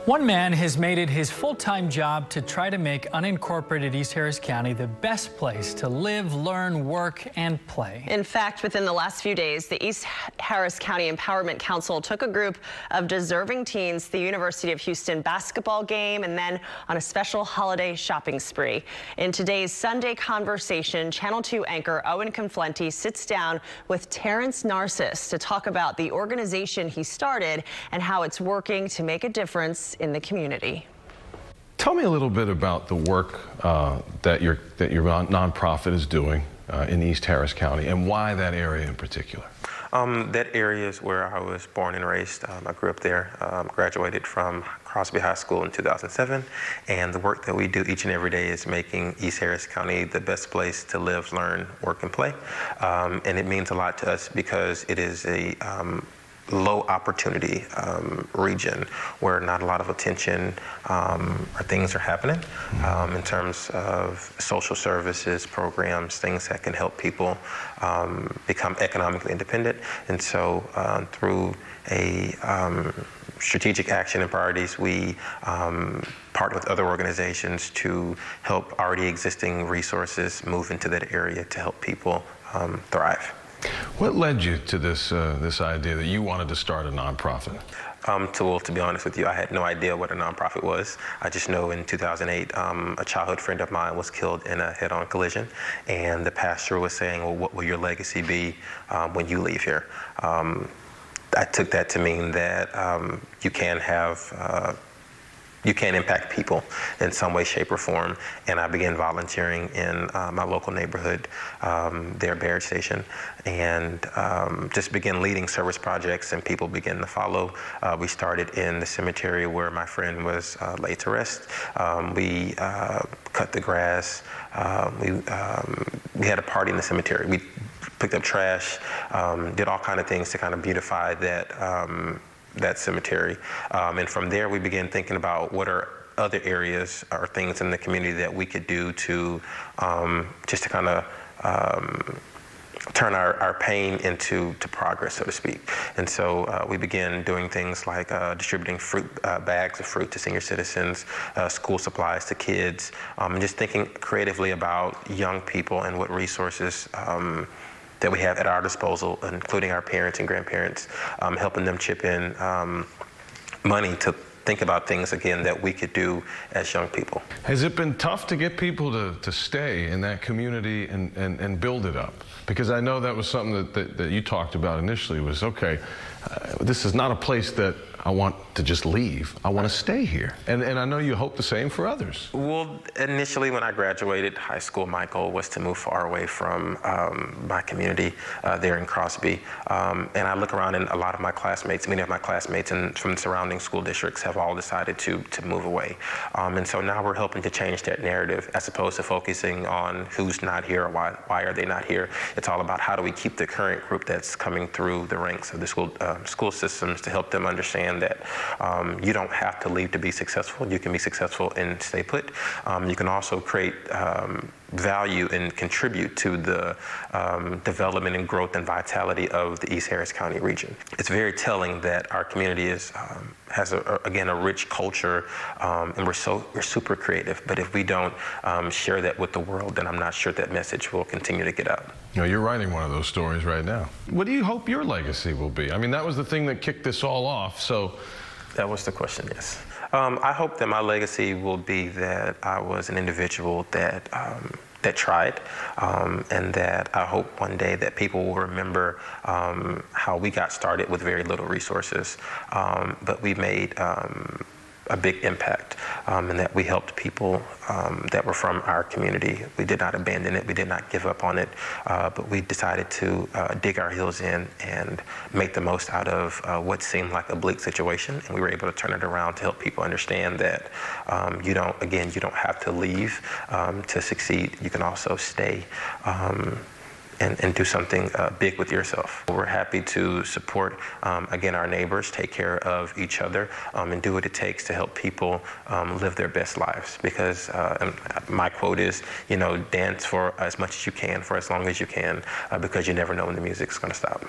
One man has made it his full-time job to try to make unincorporated East Harris County the best place to live, learn, work, and play. In fact, within the last few days, the East Harris County Empowerment Council took a group of deserving teens to the University of Houston basketball game and then on a special holiday shopping spree. In today's Sunday Conversation, Channel 2 anchor Owen Conflenti sits down with Terence Narcisse to talk about the organization he started and how it's working to make a difference in the community. Tell me a little bit about the work that your nonprofit is doing in East Harris County and why that area in particular. That area is where I was born and raised. I grew up there, graduated from Crosby High School in 2007, and the work that we do each and every day is making East Harris County the best place to live, learn, work, and play. And it means a lot to us because it is a low opportunity region where not a lot of attention or things are happening in terms of social services, programs, things that can help people become economically independent. And so through a strategic action and priorities, we partner with other organizations to help already existing resources move into that area to help people thrive. What led you to this idea that you wanted to start a nonprofit? To be honest with you, I had no idea what a nonprofit was. I just know in 2008, a childhood friend of mine was killed in a head-on collision, and the pastor was saying, well, what will your legacy be when you leave here? I took that to mean that you can impact people in some way, shape, or form. And I began volunteering in my local neighborhood, there at Barrett Station, and just began leading service projects, and people began to follow. We started in the cemetery where my friend was laid to rest. We cut the grass. We had a party in the cemetery. We picked up trash, did all kinds of things to kind of beautify that cemetery. And from there, we began thinking about what are other areas or things in the community that we could do to just to kind of turn our pain into progress, so to speak. And so we began doing things like distributing bags of fruit to senior citizens, school supplies to kids, and just thinking creatively about young people and what resources that we have at our disposal, including our parents and grandparents, helping them chip in money to think about things, again, that we could do as young people. Has it been tough to get people to stay in that community and build it up? Because I know that was something that you talked about initially was, okay, this is not a place that I want to just leave. I want to stay here. And I know you hope the same for others. Well, initially when I graduated high school, my goal was to move far away from my community there in Crosby. And I look around, and a lot of my classmates, many of my classmates from the surrounding school districts have all decided to move away. And so now we're helping to change that narrative as opposed to focusing on who's not here or why are they not here. It's all about how do we keep the current group that's coming through the ranks of the school systems to help them understand that you don't have to leave to be successful. You can be successful and stay put. You can also create value and contribute to the development and growth and vitality of the East Harris County region. It's very telling that our community has again a rich culture, and we're super creative. But if we don't share that with the world, then I'm not sure that message will continue to get out. You know, you're writing one of those stories right now. What do you hope your legacy will be? I mean, that was the thing that kicked this all off. So that was the question, yes. I hope that my legacy will be that I was an individual that tried, and that I hope one day that people will remember how we got started with very little resources, but we made a big impact, and that we helped people that were from our community. We did not abandon it, we did not give up on it, but we decided to dig our heels in and make the most out of what seemed like a bleak situation, and we were able to turn it around to help people understand that you don't have to leave to succeed. You can also stay and do something big with yourself. We're happy to support, again, our neighbors, take care of each other, and do what it takes to help people live their best lives. Because my quote is, dance for as much as you can, for as long as you can, because you never know when the music's going to stop.